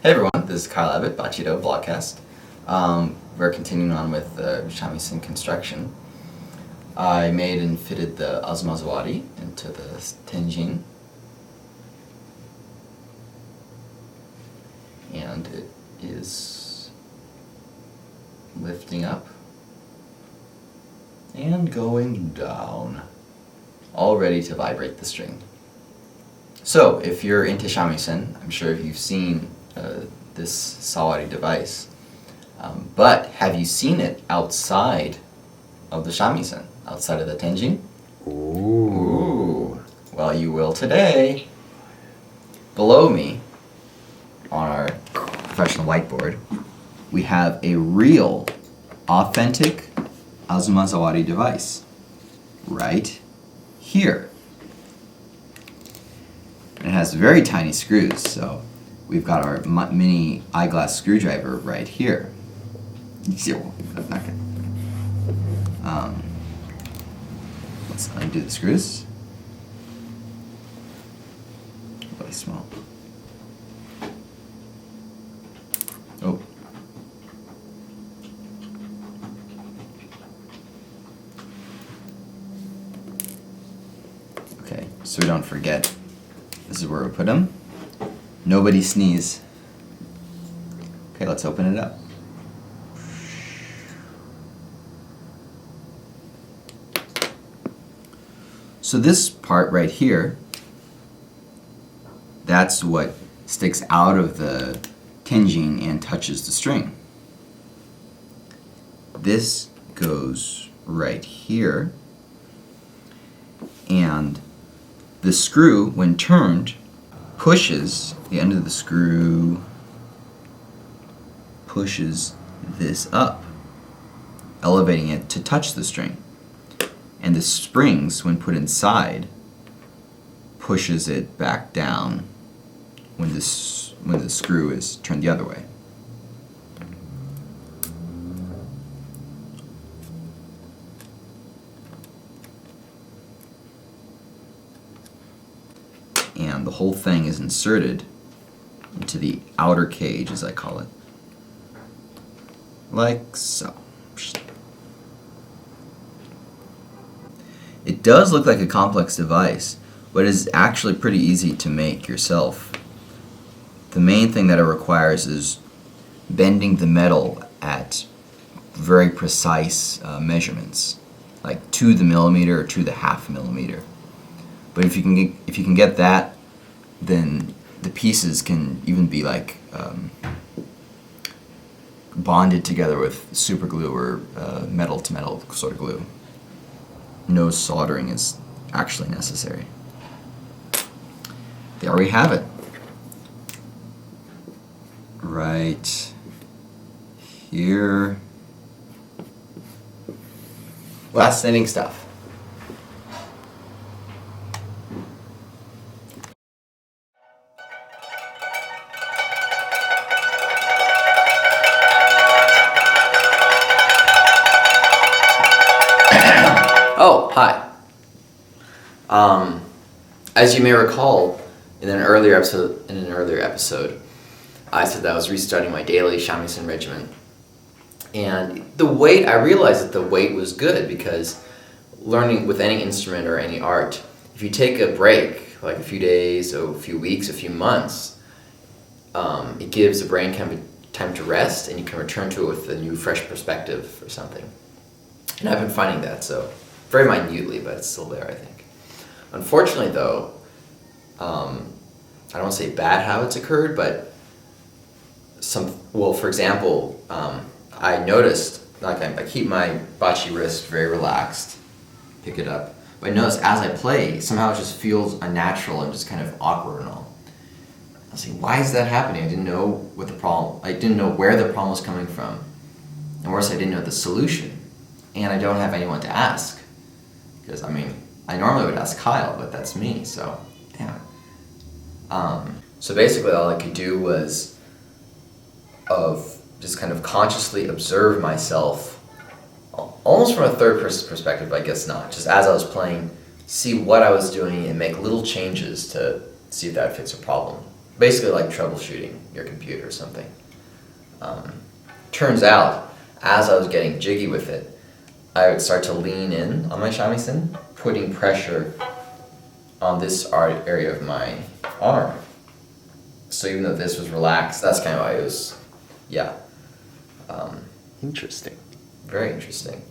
Hey everyone, this is Kyle Abbott, Bachido, Blogcast. We're continuing on with the Shamisen construction. I made and fitted the Azuma Sawari into the tenjin. And it is lifting up and going down, all ready to vibrate the string. So, if you're into shamisen, I'm sure you've seen this Sawari device. But have you seen it outside of the shamisen, outside of the tenjin? Ooh. Well, you will today. Below me, on our professional whiteboard, we have a real, authentic Azuma Sawari device. Right here. It has very tiny screws, so we've got our mini eyeglass screwdriver right here. That's not good. Let's undo the screws. Really small. Oh. Okay, so we don't forget. This is where we put them. Nobody sneeze. Okay, let's open it up. So this part right here, that's what sticks out of the tenjin and touches the string. This goes right here, and the screw, when turned, pushes, the end of the screw pushes this up, elevating it to touch the string. And the springs, when put inside, pushes it back down when the screw is turned the other way. And the whole thing is inserted into the outer cage, as I call it. Like so. It does look like a complex device, but it is actually pretty easy to make yourself. The main thing that it requires is bending the metal at very precise measurements, like to the millimeter or to the half millimeter. But if you can get that, then the pieces can even be like bonded together with super glue or metal to metal sort of glue. No soldering is actually necessary. There we have it. Right here. Fascinating stuff. Oh, hi. As you may recall, in an earlier episode, I said that I was restarting my daily shamisen regimen. And I realized that the weight was good because learning with any instrument or any art, if you take a break, like a few days, a few weeks, a few months, it gives the brain time to rest, and you can return to it with a new, fresh perspective or something. And I've been finding that, so very minutely, but it's still there, I think. Unfortunately, though, I don't want to say bad habits occurred, but for example, I noticed, like I keep my bachi wrist very relaxed, pick it up, but I noticed as I play, somehow it just feels unnatural and just kind of awkward and all. I was like, why is that happening? I didn't know I didn't know where the problem was coming from, and worse, I didn't know the solution, and I don't have anyone to ask. Because, I normally would ask Kyle, but that's me, so, damn it. So basically all I could do was just kind of consciously observe myself, almost from a third person perspective, but I guess not. Just as I was playing, see what I was doing and make little changes to see if that fixes a problem. basically like troubleshooting your computer or something. Turns out, as I was getting jiggy with it, I would start to lean in on my shamisen, putting pressure on this area of my arm. So even though this was relaxed, that's kind of why it was, yeah. Interesting. Very interesting.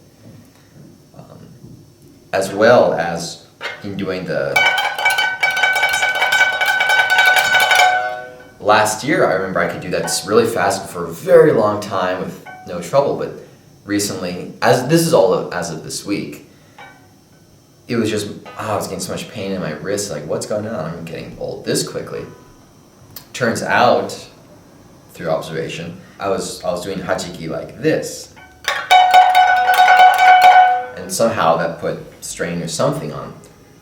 As well as in doing the... Last year, I remember I could do that really fast for a very long time with no trouble, but recently, this is all as of this week, it was just, I was getting so much pain in my wrist, like what's going on? I'm getting old this quickly. Turns out, through observation, I was doing hachiki like this. And somehow that put strain or something on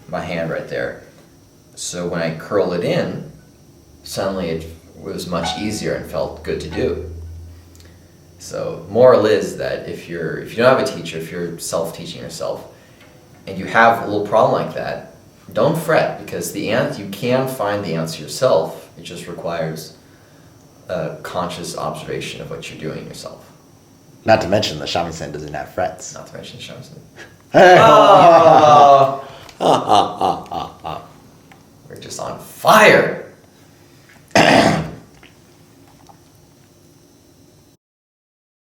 my hand right there. So when I curl it in, suddenly it was much easier and felt good to do. So moral is that if you don't have a teacher, if you're self-teaching yourself, and you have a little problem like that, don't fret, because you can find the answer yourself. It just requires a conscious observation of what you're doing yourself. Not to mention the shamisen doesn't have frets. Not to mention Shamisen. Oh. We're just on fire!